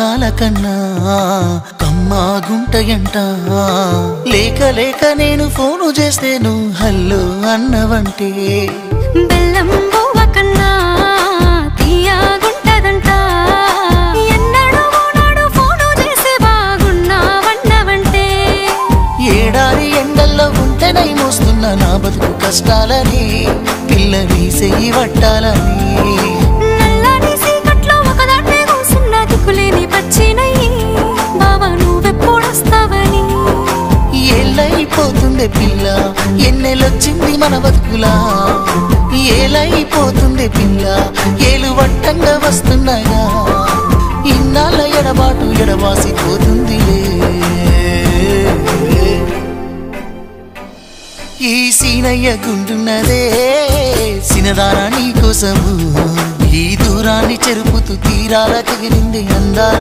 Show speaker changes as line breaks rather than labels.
అందాల కన్నా కమ్మాగుంటయంట లేక లేక నేను ఫోను చేస్తే నువ్వు హల్లో అన్నవంటే
బెల్లం బువ్వ కన్నా తీయగుంటదంట ఎన్నడూ నాడు ఫోను చేసి బాగున్నావన్నవంటే
ఏడాది ఎండల్లో ఉంటేనై మోస్తున్న నా బతుకు కష్టాలని పిల్ల వీసేయి వట్టాలని ఏలైపోతుంది పిల్ల ఎన్నెలొచ్చింది మన బతుకులా ఏలైపోతుంది పిల్ల ఏలు వట్టంగా వస్తున్నాయా ఇన్నాళ్ళ ఎడబాటు ఎడవాసిపోతుంది ఈ సీనయ్య గుంటున్నదే సినదారా నీ కోసము ఈ దూరాన్ని చెరుపుతూ తీరాల తెగిరింది అందా